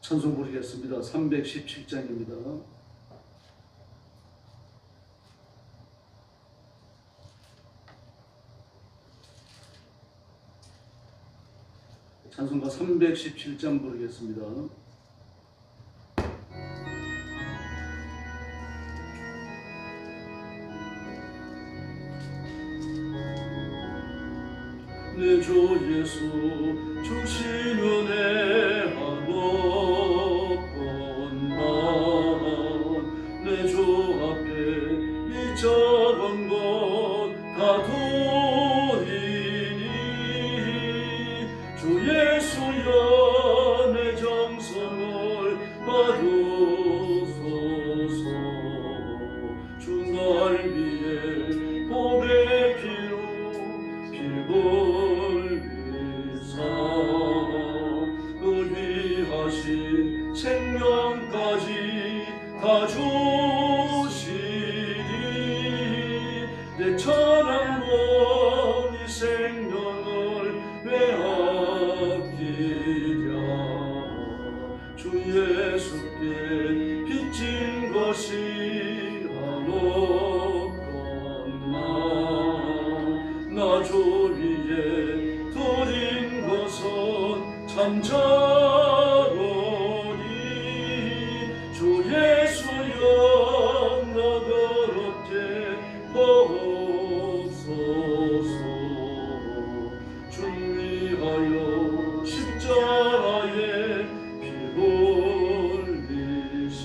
찬송 부르겠습니다. 317장입니다. 찬송가 317장 부르겠습니다. 내 주 예수 주신 은혜 한없건만 내 주 앞에 이 작은 것 다 드리니 주 예수여 내 정성을 받으소서. 주 날 위해 보배 피로 피고 의리하신 생명까지 다 주시니 내 천한 이 생명을 왜 아끼랴. 주 예수께 빚진 것이 한없건만 나 주 위에 드린 것은 잠자로니 주 예수여 너를 어깨 보소서. 주 위하여 십자가에 피 흘리신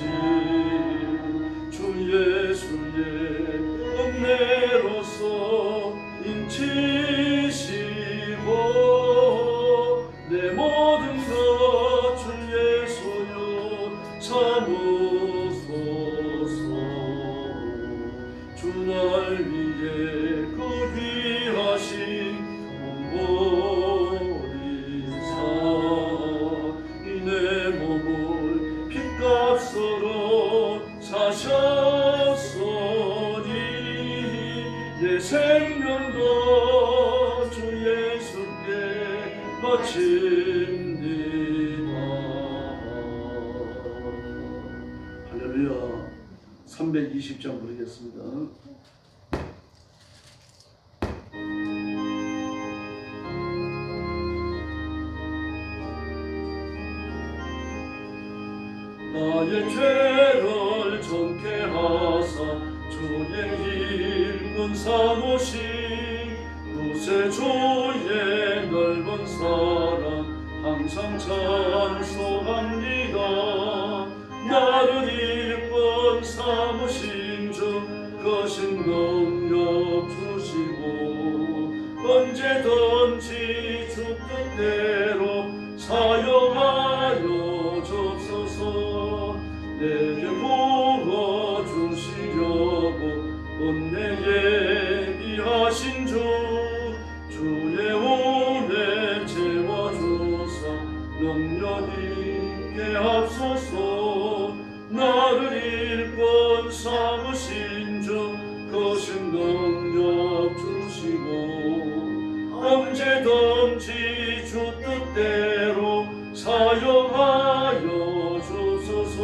주 예수의 은혜로서 인치시고 내 모든 것 주 예수여 삼으소서. 주 날 위해 그 귀하신 몸버리사 내 몸을 핏값으로 사셨으니 내 생명도 주 예수께 바칩니다. 할렐루야. 320장 부르겠습니다. 나의 죄를 정케 하사 주의 일꾼 삼으신 구세 주의 넓은 사랑 항상 찬송합니다. 나를 일꾼 삼으신 주 거신 능력 주시고 언제든지 주 뜻대로 사용하여 주옵소서. 내게 부어주시려고 은혜 예비하신 주 주의 은혜 채워주사 능력 있게 합소서. 나를 일꾼 삼으신 주 거신 능력 주시고 언제든지 주 뜻대로 사용하여 주소서.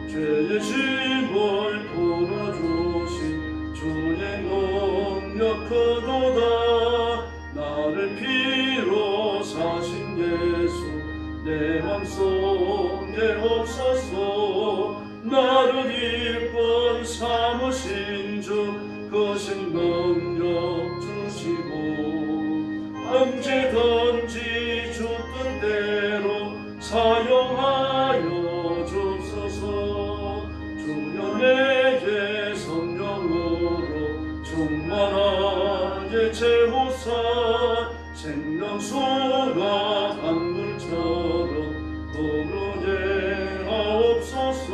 죄의 짐을 풀어주신 주의 능력 크도다. 나를 피로 사신 예수 내 맘속에 없어서. 나를 일꾼 삼으신 주 거신 능력 주시고 언제든지 주 뜻대로 사용하여 주소서. 주여 내게 성령으로 충만하게 채우사 생명수가 강물처럼 흐르게 하옵소서.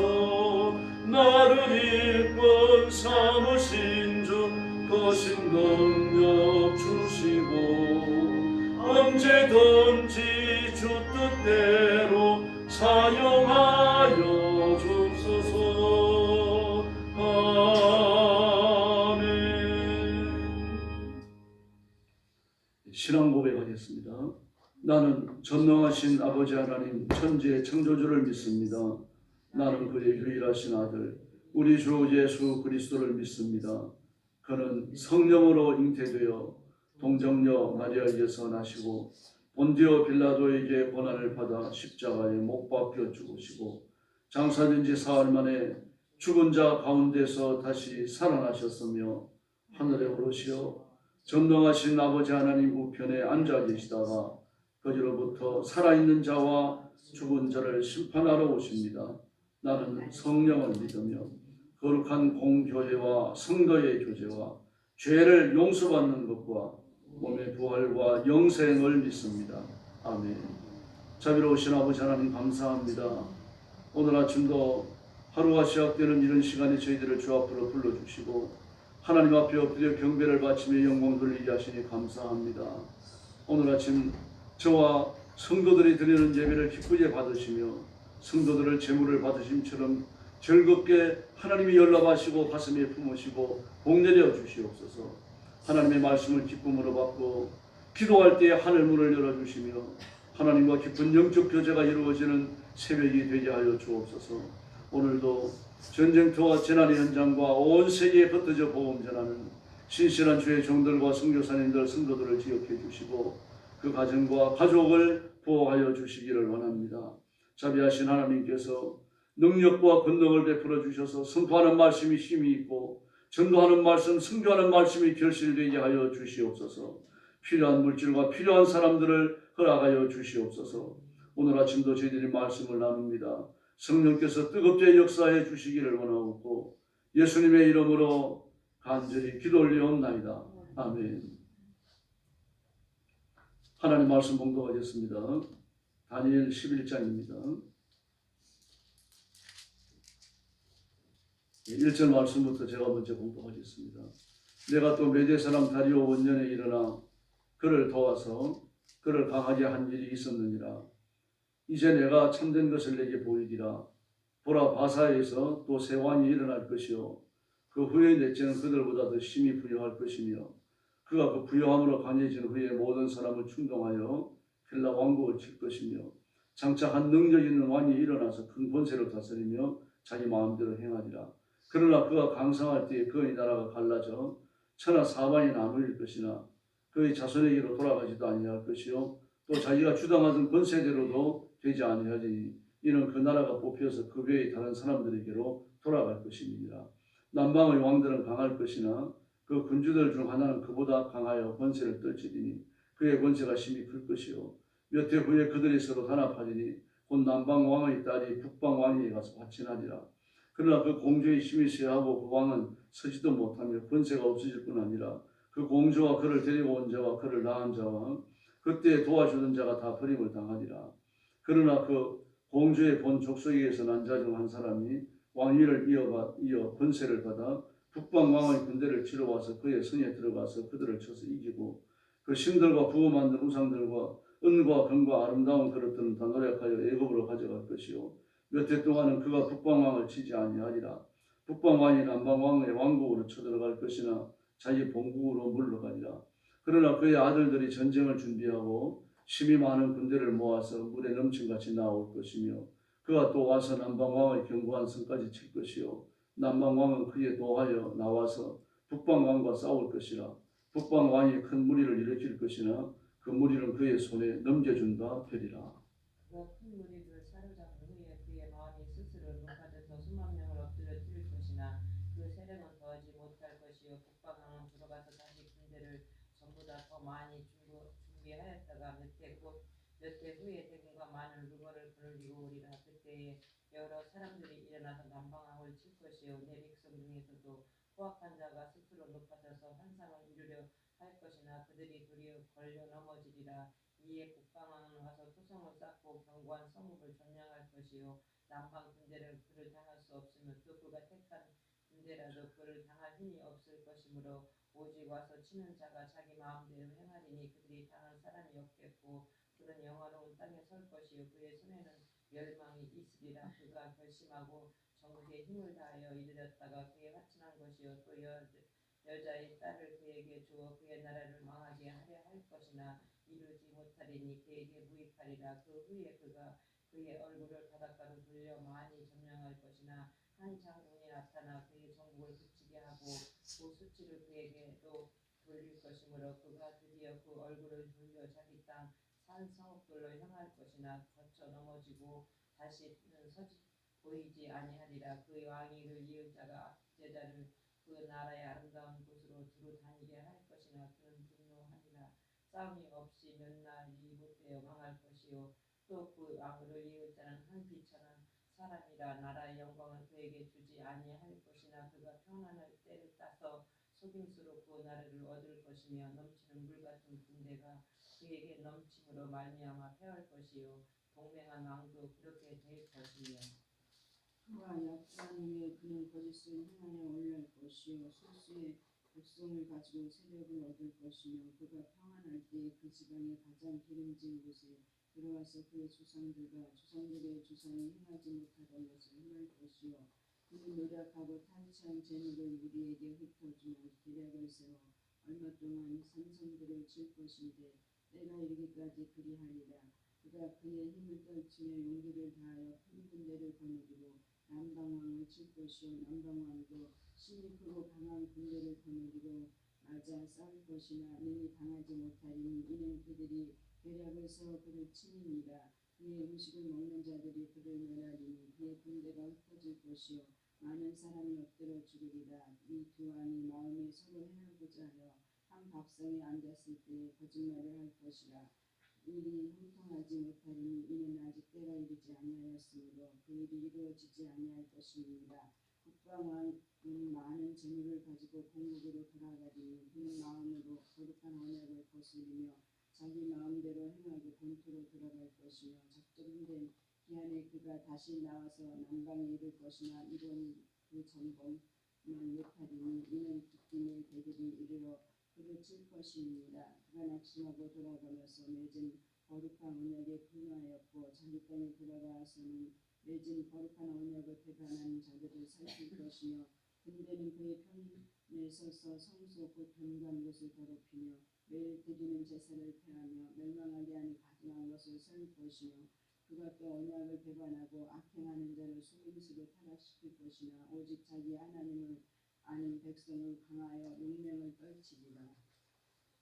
나를 일꾼 삼으신 주 거신 능력 주시고 언제든지 주 뜻대로 사용하여 주소서. 아멘. 신앙 고백하겠습니다. 나는 전능하신 아버지 하나님 천지의 창조주를 믿습니다. 나는 그의 유일하신 아들 우리 주 예수 그리스도를 믿습니다. 그는 성령으로 잉태되어 동정녀 마리아에게서 나시고 본디오 빌라도에게 고난을 받아 십자가에 못 박혀 죽으시고 장사된 지 사흘 만에 죽은 자 가운데서 다시 살아나셨으며 하늘에 오르시어 전능하신 아버지 하나님 우편에 앉아 계시다가 거기로부터 살아있는 자와 죽은 자를 심판하러 오십니다. 나는 성령을 믿으며 거룩한 공교회와 성도의 교제와 죄를 용서받는 것과 몸의 부활과 영생을 믿습니다. 아멘. 자비로우신 아버지 하나님 감사합니다. 오늘 아침도 하루가 시작되는 이런 시간에 저희들을 주 앞으로 불러주시고 하나님 앞에 엎드려 경배를 바치며 영광 돌리게 하시니 감사합니다. 오늘 아침 저와 성도들이 드리는 예배를 기쁘게 받으시며 성도들을 제물을 받으심처럼 즐겁게 하나님이 연락하시고 가슴에 품으시고 복내려 주시옵소서. 하나님의 말씀을 기쁨으로 받고 기도할 때에 하늘문을 열어주시며 하나님과 깊은 영적 교제가 이루어지는 새벽이 되게 하여 주옵소서. 오늘도 전쟁터와 재난의 현장과 온 세계에 흩어져 보험 전하는 신실한 주의 종들과 선교사님들 성도들을 기억해 주시고 그 가정과 가족을 보호하여 주시기를 원합니다. 자비하신 하나님께서 능력과 권능을 베풀어 주셔서 선포하는 말씀이 힘이 있고 전도하는 말씀, 선교하는 말씀이 결실되게 하여 주시옵소서. 필요한 물질과 필요한 사람들을 허락하여 주시옵소서. 오늘 아침도 저희들이 말씀을 나눕니다. 성령께서 뜨겁게 역사해 주시기를 원하옵고 예수님의 이름으로 간절히 기도 올리옵나이다. 아멘. 하나님 말씀 봉독하겠습니다. 다니엘 11장입니다. 1절 말씀부터 제가 먼저 봉독하겠습니다. 내가 또 메대 사람 다리오 원년에 일어나 그를 도와서 그를 강하게 한 일이 있었느니라. 이제 내가 참된 것을 내게 보이리라. 보라, 바사에서 또 새 왕이 일어날 것이요 그 후에 넷째는 그들보다 더 심히 부여할 것이며 그가 그 부여함으로 강해진 후에 모든 사람을 충동하여 헬라 왕국을 칠 것이며 장차 한 능력 있는 왕이 일어나서 큰 권세로 다스리며 자기 마음대로 행하리라. 그러나 그가 강성할 때에 그의 나라가 갈라져 천하 사방에 나누릴 것이나 그의 자손에게로 돌아가지도 아니할 것이요 또 자기가 주당하던 권세대로도 되지 아니하리니 이는 그 나라가 뽑혀서 그 외의 다른 사람들에게로 돌아갈 것입니다. 남방의 왕들은 강할 것이나 그 군주들 중 하나는 그보다 강하여 권세를 떨치리니 그의 권세가 심히 클 것이요 몇 해 후에 그들이 서로 단합하리니 곧 남방 왕의 딸이 북방 왕에게 가서 화친하리라. 그러나 그 공주의 힘이 쇠하고 그 왕은 서지도 못하며 권세가 없어질 뿐 아니라 그 공주와 그를 데리고 온 자와 그를 낳은 자와 그때 도와주는 자가 다 버림을 당하리라. 그러나 그 공주의 본 족속에게서 난 자 중 한 사람이 왕위를 이어 권세를 받아 북방 왕의 군대를 치러 와서 그의 성에 들어가서 그들을 쳐서 이기고 그 신들과 부어 만든 우상들과 은과 금과 아름다운 그릇들은 다 노력하여 애굽으로 가져갈 것이요 몇 해 동안은 그가 북방 왕을 치지 아니하리라. 북방 왕이 남방 왕의 왕국으로 쳐들어갈 것이나 자기 본국으로 물러가리라. 그러나 그의 아들들이 전쟁을 준비하고 심히 많은 군대를 모아서 물에 넘친같이 나올 것이며 그가 또 와서 남방왕의 견고한 성까지 칠 것이요 남방왕은 그에 도하여 나와서 북방왕과 싸울 것이라. 북방왕이 큰 무리를 일으킬 것이나 그 무리는 그의 손에 넘겨준다 되리라. 그가 큰 무리를 사로잡은 후에 그의 마음이 스스로 높아져서 수만 명을 엎드려 뛸 것이나 그 세력은 더하지 못할 것이요 북방왕은 들어가서 다시 군대를 전부 다 더 많이 준비하였다가 몇 해 후에 대군과 많은 루거를 거느리고 오리라. 그때에 여러 사람들이 일어나서 남방왕을 칠 것이요 내 백성 중에서도 포악한 자가 스스로 높아져서 환상을 이루려 할 것이나 그들이 도리어 걸려 넘어지리라. 이에 북방왕은 와서 토성을 쌓고 견고한 성읍을 점령할 것이요 남방 군대를 그를 당할 수 없으며 또 그가 택한 군대라도 그를 당할 힘이 없을 것이므로 오직 와서 치는 자가 자기 마음대로 행하리니 그들이 당할 사람이 없겠고 그는 영화로운 땅에 설 것이요 그의 손에는 멸망이 있으리라. 그가 결심하고 전국에 힘을 다하여 이르렀다가 그의 화친한 것이요 또 여자의 딸을 그에게 주어 그의 나라를 망하게 하려 할 것이나 이루지 못하리니 그에게 무익하리라. 그 후에 그가 그의 얼굴을 바닷가로 돌려 많이 점령할 것이나 한 장군이 나타나 그의 정복을 그치게 하고 그 수치를 그에게로 돌릴 것이므로 그가 드디어 그 얼굴을 돌려 자기 땅 산 성읍들로 향할 것이나 거쳐 넘어지고 다시는 보이지 아니하리라. 그 왕이 그 이을 자가 압제자를 그 나라의 아름다운 곳으로 두루 다니게 할 것이나 그는 분노하리라. 싸움이 없이 몇 날이 못되어 망할 것이요 또 그 왕으로 이을 자는 한 비천한 사람이라. 나라의 영광을 그에게 주지 아니할 것이나 그가 평안할 때를 따서 속임수로 그 나라를 얻을 것이며 넘치는 물 같은 군대가 그에게 넘침으로 말미암아 패할 것이요 동맹한 왕도 그렇게 될 것이며 그와 약한 후에 그는 거짓을 행하여 올라올 것이요 소수의 백성을 가지고 세력을 얻을 것이며 그가 평안할 때에 그 지방의 가장 기름진 곳에 들어와서 그의 조상들의 조상이 행하지 못하던 것을 행할 것이요 그는 노력하고 탄치한 재물을 우리에게 흩어주며 계략을 세워 얼마 동안 산성들을 칠 것인데 때가 이르기까지 그리하리라. 그가 그의 힘을 떨치며 용기를 다하여 큰 군대를 거느리고 남방왕을 칠 것이요 남방왕도 힘이 크고 강한 군대를 거느리고 맞아 싸울 것이나 능히 당하지 못하리니 이는 그들이 계략을 세워 그를 치니니라. 그의 음식을 먹는 자들이 그를 멸하리니 그의 군대가 흩어질 것이요 많은 사람이 엎드려 죽으리라. 이 두 왕이 마음에 서로 해하고자 하여 한 밥상에 앉았을 때에 거짓말을 할 것이라. 일이 형통하지 못하리니 이는 아직 때가 이르지 아니하였으므로 그 일이 이루어지지 아니할 것입니다. 국방왕은 많은 재물을 가지고 공국으로 돌아가리니 그는 마음으로 거룩한 언약을 거스리며 자기 마음대로 행하고 본토로 돌아갈 것이며 작정된 기한에 그가 다시 나와서 남방에 이를 것이나 이번 그 전범을 못하리니 이는 깃김을 그들이 이르러 그를 칠 것입니다. 그가 낙심하고 돌아가면서 맺은 거룩한 언약에 분노하였고 자기 땅에 돌아가서는 맺은 거룩한 언약을 배반하는 자들을 살필 것이며 군대는 그의 편에 서서 성소 곧 견고한 것을 더럽히며 매일 드리는 제사를 폐하며 멸망하게 하는 가증한 것을 세울 것이며 그가 또 언약을 배반하고 악행하는 자를 속임수로 타락시킬 것이나 오직 자기 하나님을 아는 백성을 강하여 용맹을 떨치리라.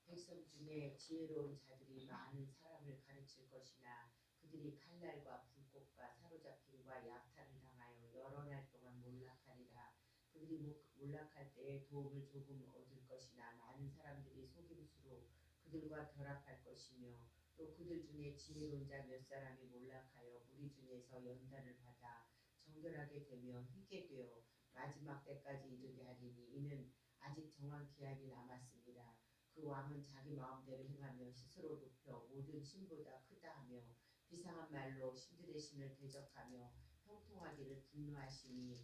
백성 중에 지혜로운 자들이 많은 사람을 가르칠 것이나 그들이 칼날과 불꽃과 사로잡힘과 약탈을 당하여 여러 날 동안 몰락하리라. 그들이 몰락할 때에 도움을 조금 얻을 것이나 많은 사람들이 속임수로 그들과 결합할 것이며 또 그들 중에 지혜로운 자 몇 사람이 몰락하여 무리 중에서 연단을 받아 정결하게 되며 희게 되어 마지막 때까지 이르게 하리니 이는 아직 정한 기한이 남았습니다. 그 왕은 자기 마음대로 행하며 스스로 높여 모든 신보다 크다 하며 비상한 말로 신들의 신을 대적하며 형통하기를 분노하시니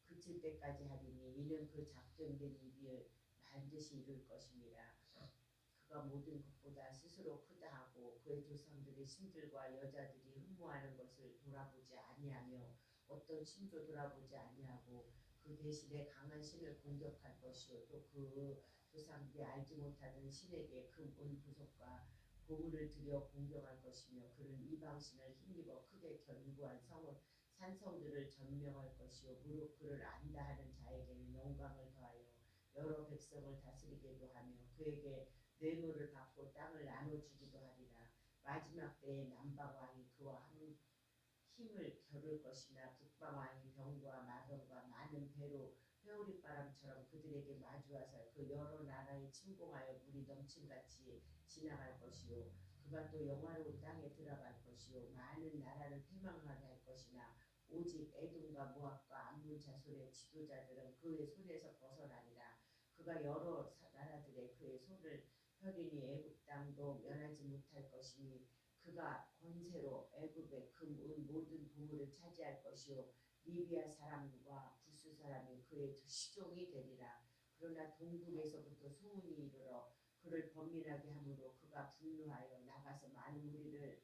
그칠 때까지 하리니 이는 그 작정된 일을 반드시 이룰 것입니다. 그가 모든 것보다 스스로 크다 하고 그의 조상들의 신들과 여자들이 흠모하는 것을 돌아보지 아니하며 어떤 신도 돌아보지 아니하고 그 대신에 강한 신을 공격할 것이요 또 그 조상들이 알지 못하는 신에게 금, 은, 부속과 보물을 들여 공경할 것이며 그는 이방신을 힘입어 크게 견고한 산성들을 점령할 것이요 무릇 그를 안다 하는 자에게는 영광을 더하여 여러 백성을 다스리게도 하며 그에게 뇌물을 받고 땅을 나눠주기도 하리라. 마지막 때에 남방왕이 그와 한 힘을 겨룰 것이나 북방왕이 병과 마병과 많은 배로 회오리바람처럼 그들에게 마주하사 그 여러 나라에 침공하여 물이 넘침같이 지나갈 것이요 그가 또 영화로운 땅에 들어갈 것이요 많은 나라를 패망하게 할 것이나 오직 에돔과 모압과 암몬 자손의 지도자들은 그의 손에서 벗어나리라. 그가 여러 나라들의 그의 손을 펴리니 애굽 땅도 면하지 못할 것이니 그가 권세로 애굽의 금, 은 모든 보물을 차지할 것이요 리비아 사람과 구스 사람이 그의 시종이 되리라. 그러나 동북에서부터 소문이 이르러 그를 번민하게 하므로 그가 분노하여 나가서 많은 무리를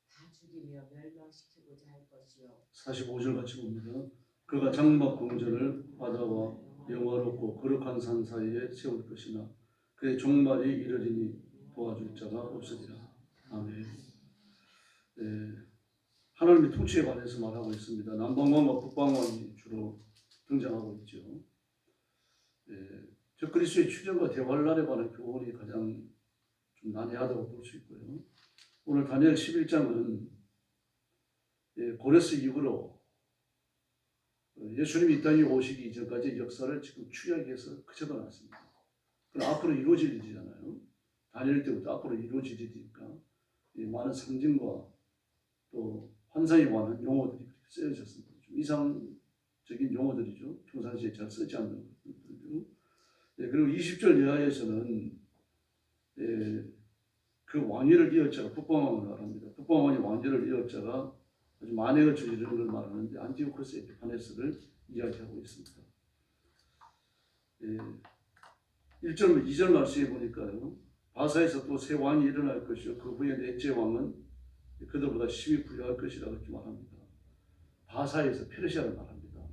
다 죽이며 멸망시키고자 할 것이요 45절 같이 봅니다. 그가 장막 궁전을 바다와 영화롭고 거룩한 산 사이에 세울 것이나 그의 종말이 이르리니 도와줄 자가 없으리라. 아멘. 네, 하나님의 통치에 관해서 말하고 있습니다. 남방왕과 북방왕이 주로 등장하고 있죠. 네, 적그리스도의 출현과 대환란에 관한 교훈이 가장 좀 난해하다고 볼 수 있고요. 오늘 다니엘 11장은 고레스 이후로 예수님이 이 땅에 오시기 이전까지 역사를 지금 추리하기위해서 적어놨습니다. 그럼 앞으로 이루어질 일이잖아요. 다니엘 때부터 앞으로 이루어질 일이니까 많은 상징과 또 환상에 관한 용어들이 그렇게 쓰여졌습니다. 좀 이상적인 용어들이죠. 평상시에 잘 쓰지 않는 것들도. 그리고 20절 이하에서는 그 왕위를 이을 자가 북방왕을 말합니다. 북방왕이 왕위를 이을 자가 아주 만행을 저지르는 걸 말하는데 안티오코스 에피파네스를 이야기하고 있습니다. 1절, 2절 말씀에 보니까요. 바사에서 또 새 왕이 일어날 것이요. 그 후에 넷째 왕은 그들보다 심히 부유할 것이라고 이렇게 말합니다. 바사에서 페르시아를 말합니다.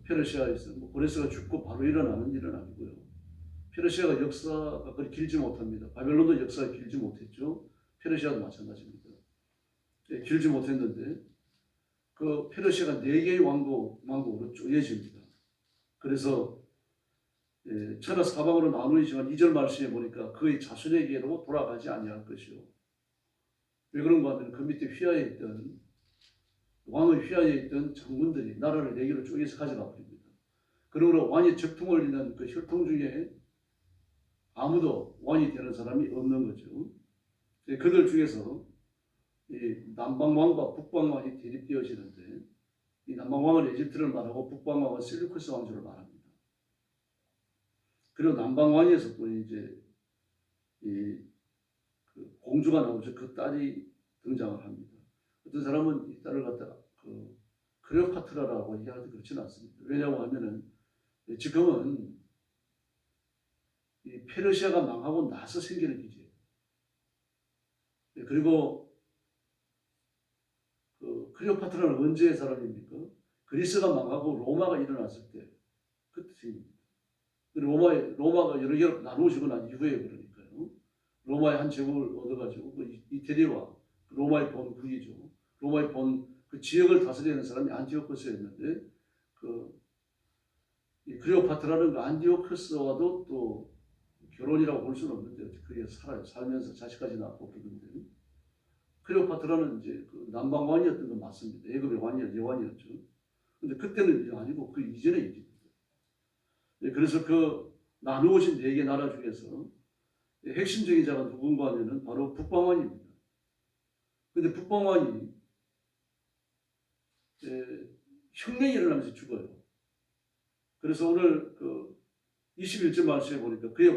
페르시아에서 고레스가 죽고 바로 일어나는 일은 아니고요. 페르시아가 역사가 그리 길지 못합니다. 바벨론도 역사가 길지 못했죠. 페르시아도 마찬가지입니다. 길지 못했는데 그 페르시아가 4개의 왕국으로 쪼개집니다. 그래서 천하 사방으로 나누이지만 2절 말씀에 보니까 그의 자손에게로 돌아가지 아니할 것이요. 왜 그런가 하면 그 밑에 휘하에 있던 왕의 휘하에 있던 장군들이 나라를 4개로 쪼개서 가져가 버립니다. 그러므로 왕이 적통을 잇는 그 혈통 중에 아무도 왕이 되는 사람이 없는 거죠. 그들 중에서 이 남방왕과 북방왕이 대립되어지는데 이 남방왕은 에집트를 말하고 북방왕은 셀루쿠스 왕조를 말합니다. 그리고 남방왕에서 또 이제 그 공주가 나오죠. 그 딸이 등장을 합니다. 어떤 사람은 이 딸을 갖다가 클레오파트라라고 얘기하는데 그렇지는 않습니다. 왜냐고 하면은 지금은 이 페르시아가 망하고 나서 생기는 기제예요. 그리고 그 클레오파트라는 언제의 사람입니까? 그리스가 망하고 로마가 일어났을 때 그때 생깁니다. 로마가 여러 개로 나누어지고 난 이후에 그러니까요. 로마의 한 제국을 얻어가지고 그 이태리와 로마의 본국이죠. 로마의 그 지역을 다스리는 사람이 안티오코스였는데 이 클레오파트라는 그 안티오코스와도 또 결혼이라고 볼 수는 없는데 그게 살면서 자식까지 낳고 그러는데 클레오파트라는 이제 그 남방 왕이었던 건 맞습니다. 애굽의 여왕이었죠. 근데 그때는 아니고 그 이전의 일입니다. 그래서 그 나누어진 4개 나라 중에서 핵심적인 자가 누군가 하면은 바로 북방왕입니다. 근데 북방왕이 혁명이 일어나면서 죽어요. 그래서 오늘 그 21절 말씀에 보니까 그의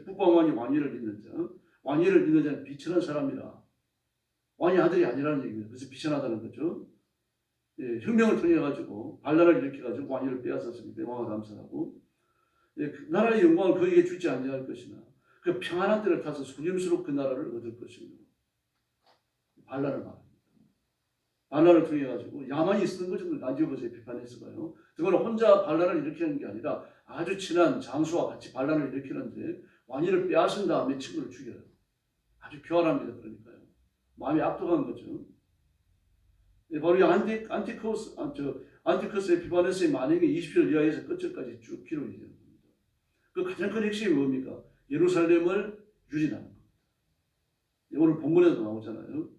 북방왕이 왕위를 잇는 자는 비천한 사람이라. 왕의 아들이 아니라는 얘기입니다. 그래서 비천하다는 거죠. 혁명을 통해 가지고 반란을 일으켜 가지고 왕위를 빼앗았습니다. 왕을 암살하고 그 나라의 영광을 그에게 주지 아니할 것이나 그 평안한 때를 타서 속임수로 그 나라를 얻을 것입니다. 반란을 말합니다. 반란을 통해 가지고 야만이 쓰는 거죠. 안티오코스 에피파네스가요. 그거는 혼자 반란을 일으키는 게 아니라 아주 친한 장수와 같이 반란을 일으키는데 왕위를 빼앗은 다음에 친구를 죽여요. 아주 교활합니다. 그러니까요. 마음이 악독한 거죠. 바로 이 안티코스 에피파네스의 만행이 20절 이하에서 끝절까지 쭉 기록이 되는 겁니다. 그 가장 큰 핵심이 뭡니까? 예루살렘을 유린하는 겁니다. 오늘 본문에도 나오잖아요.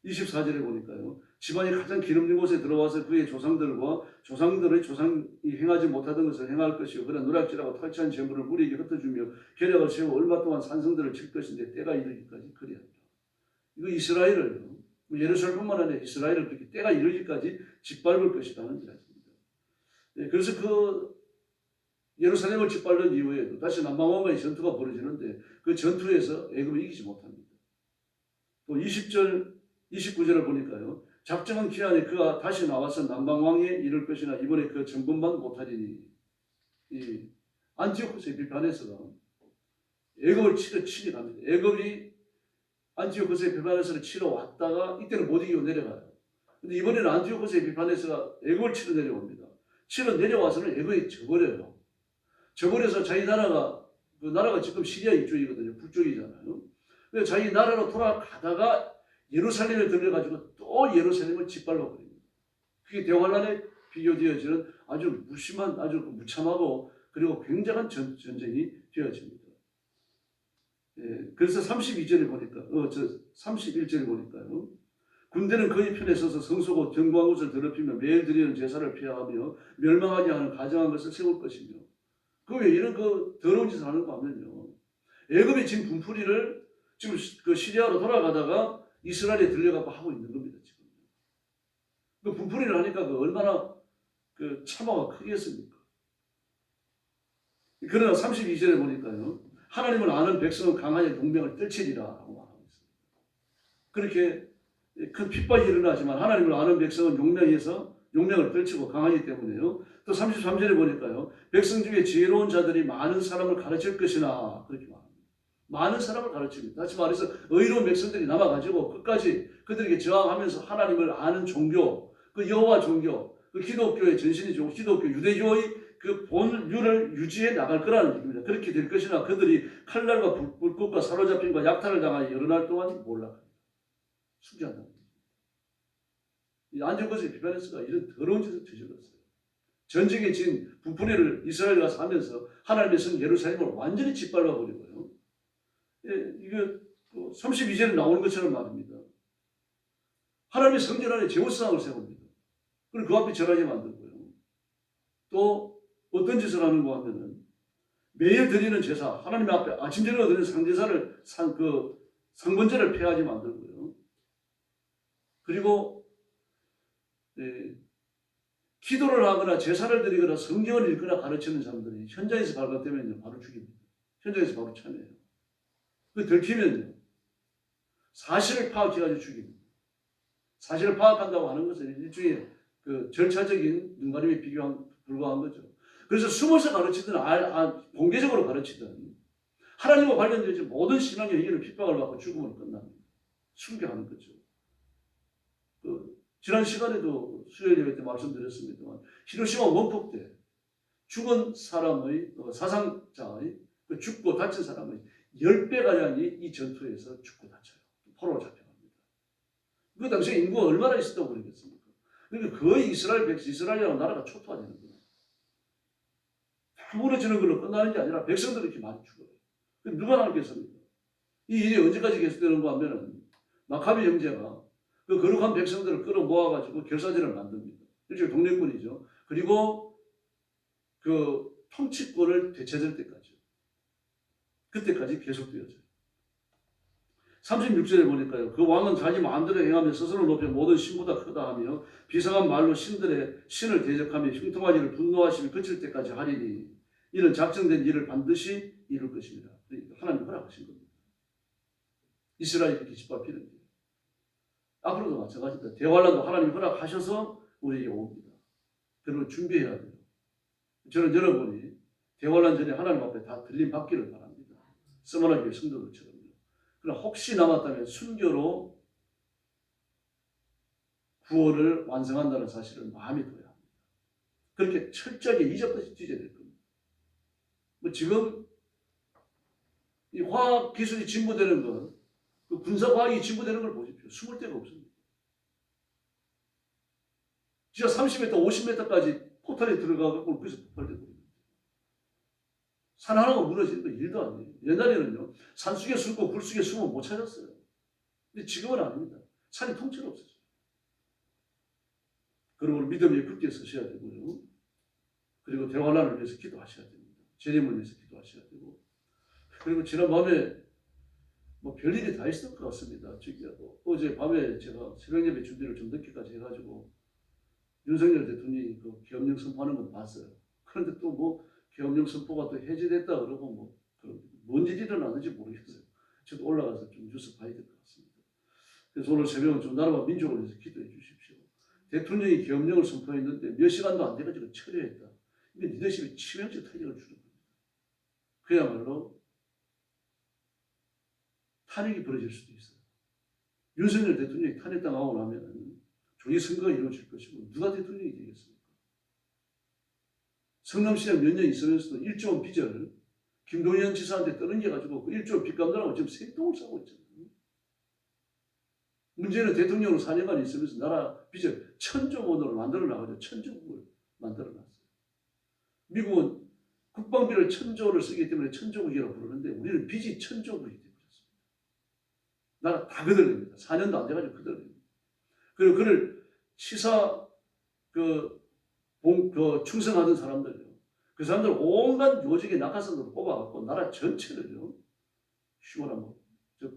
24절에 보니까요. 집안이 가장 기름진 곳에 들어와서 그의 조상들의 조상이 행하지 못하던 것을 행할 것이요. 그런 누락질하고 탈취한 재물을 우리에게 흩어주며 계략을 세워 얼마 동안 산성들을 칠 것인데 때가 이르기까지 그리하리라. 이거 이스라엘을 예루살렘뿐만 아니라 이스라엘을 그렇게 때가 이르기까지 짓밟을 것이라는 이야기입니다. 그래서 그 예루살렘을 짓밟는 이후에도 다시 남방왕과의 전투가 벌어지는데 그 전투에서 애굽을 이기지 못합니다. 또 20절, 29절을 보니까요. 작정한 기한에 그가 다시 나와서 남방왕에 이를 것이나 이번에 그 전분만 못하리니 이 안티오코스 에피파네스가 애굽을 치러 갑니다. 애굽이 안티오코스 에피파네스를 치러 왔다가 이때는 못 이기고 내려가요. 근데 이번에는 안티오코스 에피파네스가 애굽을 치러 내려옵니다. 치러 내려와서는 애굽에 져버려서 자기 나라가 그 나라가 지금 시리아 이쪽이거든요. 북쪽이잖아요. 그래서 자기 나라로 돌아가다가 예루살렘에 들려가지고 또 예루살렘을 짓밟아 버립니다. 그게 대환란에 비교되어지는 아주 무심한, 아주 무참하고 그리고 굉장한 전쟁이 되어집니다. 예, 그래서 32절을 보니까, 31절을 보니까요. 군대는 그의 편에 서서 성소고 견고한 곳을 더럽히며 매일 드리는 제사를 폐하며 멸망하지 않은 가정한 것을 세울 것이며. 그 왜 이런 그 더러운 짓을 하는 거 하면요. 애굽의 지금 분풀이를 지금 그 시리아로 돌아가다가 이스라엘에 들려가고 하고 있는 겁니다, 지금. 그 분풀이를 하니까 그 얼마나 그 참화가 크겠습니까? 그러나 32절에 보니까요. 하나님을 아는 백성은 강하게 용명을 떨치리라 하고 말하고 있습니다. 그렇게 큰 핍박이 일어나지만 하나님을 아는 백성은 용명을 떨치고 강하기 때문에요. 또 33절에 보니까요. 백성 중에 지혜로운 자들이 많은 사람을 가르칠 것이나 그렇게 말합니다. 많은 사람을 가르칩니다. 다시 말해서 의로운 백성들이 남아가지고 끝까지 그들에게 저항하면서 하나님을 아는 종교, 그 여호와 종교, 그 기독교의 전신이죠. 기독교 유대교의 그 본류를 유지해 나갈 거라는 얘기입니다. 그렇게 될 것이나 그들이 칼날과 불꽃과 사로잡힘과 약탈을 당하여 여러 날 동안 몰락합니다. 숙제한다는 이 안티오코스의 비파네스가 이런 더러운 짓을 저질렀어요. 전쟁에 진 분풀이를 이스라엘 가서 하면서 하나님의 성 예루살렘을 완전히 짓밟아 버리고요. 예, 이거 32절에 나오는 것처럼 말입니다. 하나님의 성전 안에 제우스상을 세웁니다. 그리고 그 앞에 절하게 만들고요. 또 어떤 짓을 하는가 하면은 매일 드리는 제사, 하나님 앞에 아침 저녁 드리는 상제사를 상번제를 폐하게 만들고요. 그리고 기도를 하거나 제사를 드리거나 성경을 읽거나 가르치는 사람들이 현장에서 발각되면요 바로 죽입니다. 현장에서 바로 참여해요. 그 들키면요 사실을 파악해가지고 죽입니다. 사실을 파악한다고 하는 것은 일종의 그 절차적인 눈가림에 불과한 거죠. 그래서 숨어서 가르치든 공개적으로 가르치든 하나님과 관련된 모든 신앙의 의견을 핍박을 받고 죽음으로 끝납니다. 순교하는 거죠. 지난 시간에도 수요일 예배 때 말씀드렸습니다만 히로시마 원폭 때 죽은 사람의 사상자의 죽고 다친 사람의 10배가량이 이 전투에서 죽고 다쳐요. 포로로 잡혀갑니다. 그 당시에 인구가 얼마나 있었다고 그러겠습니까? 그러니까 거의 이스라엘이라는 나라가 초토화되는 거예요. 무너지는 걸로 끝나는 게 아니라 백성들이 이렇게 많이 죽어요. 누가 남겠습니까? 이 일이 언제까지 계속되는가 하면은 마카비 형제가 그 거룩한 백성들을 끌어모아가지고 결사제를 만듭니다. 일종의 독립군이죠. 그리고 그 통치권을 되찾을 때까지. 그때까지 계속되어져요. 36절에 보니까요. 그 왕은 자기 마음대로 행하며 스스로 높여 모든 신보다 크다 하며 비상한 말로 신을 대적하며 형통하기를 분노하심이 그칠 때까지 하리니 이는 작정된 일을 반드시 이룰 것입니다. 하나님 허락하신 겁니다. 이스라엘이 이렇게 짓밟히는 게. 앞으로도 마찬가지입니다. 대환란도 하나님 허락하셔서 우리에게 옵니다. 그리고 준비해야 돼요. 저는 여러분이 대환란 전에 하나님 앞에 다 들림 받기를 바랍니다. 서머나 교회 성도들처럼요. 그러나 혹시 남았다면 순교로 구원을 완성한다는 사실을 마음에 둬야 합니다. 그렇게 철저하게 이적듯이 뒤져야 될 겁니다. 뭐 지금 이 화학 기술이 진보되는 것, 그 군사과학이 진보되는 걸 보십시오. 숨을 데가 없습니다. 진짜 30m, 50m까지 포탈에 들어가고 거기서 폭발되고 있습니다. 산 하나가 무너지는 건 일도 아니에요. 옛날에는요, 산 속에 숨고 굴 속에 숨으면 못 찾았어요. 근데 지금은 아닙니다. 산이 통째로 없어져요. 그리고 믿음에 굳게 서셔야 되고요. 그리고 대환란을 위해서 기도하셔야 됩니다. 재림을 위해서 기도하셔야 되고. 그리고 지난 밤에 뭐 별일이 다 있을 것 같습니다. 어제 밤에 제가 새벽 예배 준비를 좀 늦게까지 해가지고 윤석열 대통령이 그 계엄령 선포하는 건 봤어요. 그런데 또 뭐 계엄령 선포가 또 해제됐다 그러고 뭔 일이 일어나는지 모르겠어요. 저도 올라가서 좀 뉴스 봐야 될 것 같습니다. 그래서 오늘 새벽은 좀 나라와 민족을 위해서 기도해 주십시오. 대통령이 계엄령을 선포했는데 몇 시간도 안 돼가지고 철회했다. 이게 리더십에 치명적 타격을 주는 겁니다. 그야말로 탄핵이 벌어질 수도 있어요. 윤석열 대통령이 탄핵당하고 나면 조기 선거가 이루어질 것이고 누가 대통령이 되겠습니까? 성남시장 몇 년 있으면서도 1조 원 빚을 김동연 지사한테 떠넘겨가지고 그 1조 빚 갚느라고 지금 세통을 싸고 있잖아요. 문제는 대통령으로 4년간 있으면서 나라 빚을 1,000조 원으로 만들어 나가지고 1,000조국을 만들어 놨어요. 미국은 국방비를 1,000조를 쓰기 때문에 1,000조국이라고 부르는데 우리는 빚이 1,000조국이 되어버렸습니다. 나라 다 그들입니다. 4년도 안 돼가지고 그들입니다. 그리고 그를 시사 충성하던 사람들요. 그 사람들 온갖 요직의 낙하산으로 뽑아갖고 나라 전체를요.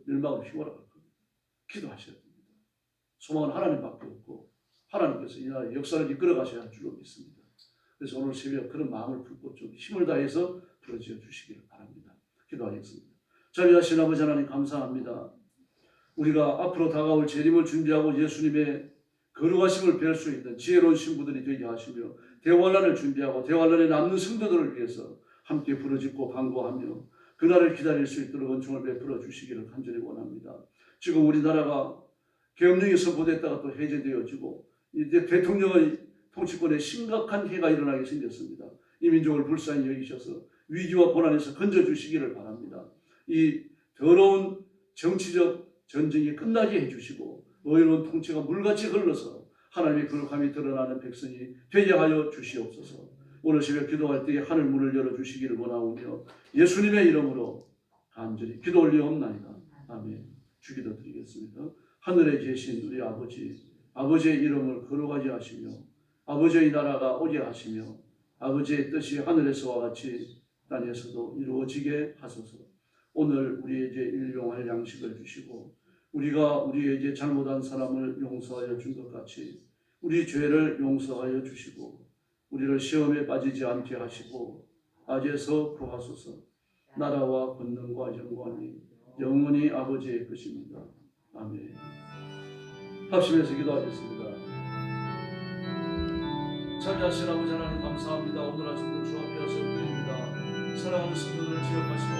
멸망을 휘몰아갈 겁니다. 기도하셔야 됩니다. 소망은 하나님밖에 없고 하나님께서 이 나라의 역사를 이끌어 가셔야 할 줄로 믿습니다. 그래서 오늘 새벽 그런 마음을 품고 좀 힘을 다해서 부르짖어 주시기를 바랍니다. 기도하겠습니다. 자비하신 아버지 하나님 감사합니다. 우리가 앞으로 다가올 재림을 준비하고 예수님의 거룩하심을 뵐 수 있는 지혜로운 신부들이 되게 하시며 대환란을 준비하고 대환란에 남는 성도들을 위해서 함께 부르짖고 간구하며 그날을 기다릴 수 있도록 은총을 베풀어 주시기를 간절히 원합니다. 지금 우리나라가 계엄령이 선포됐다가 또 해제되어지고 이제 대통령의 통치권에 심각한 해가 일어나게 생겼습니다. 이 민족을 불쌍히 여기셔서 위기와 고난에서 건져주시기를 바랍니다. 이 더러운 정치적 전쟁이 끝나게 해주시고 의로운 통치가 물같이 흘러서 하나님의 거룩함이 드러나는 백성이 되게 하여 주시옵소서. 오늘 새벽 기도할 때에 하늘 문을 열어주시기를 원하오며 예수님의 이름으로 간절히 기도 올리옵나이다. 아멘. 주기도 드리겠습니다. 하늘에 계신 우리 아버지, 아버지의 이름을 거룩하게 하시며 아버지의 나라가 오게 하시며 아버지의 뜻이 하늘에서와 같이 땅에서도 이루어지게 하소서. 오늘 우리에게 일용할 양식을 주시고 우리가 우리에게 잘못한 사람을 용서하여 준 것 같이 우리 죄를 용서하여 주시고 우리를 시험에 빠지지 않게 하시고 악에서 구하소서. 나라와 권능과 영광이 영원히 아버지의 것입니다. 아멘. 합심해서 기도하겠습니다. 자비하신 아버지 하나님 감사합니다. 오늘 아침도 주 앞에 와서 드립니다. 사랑하는 성도들을 기억하시고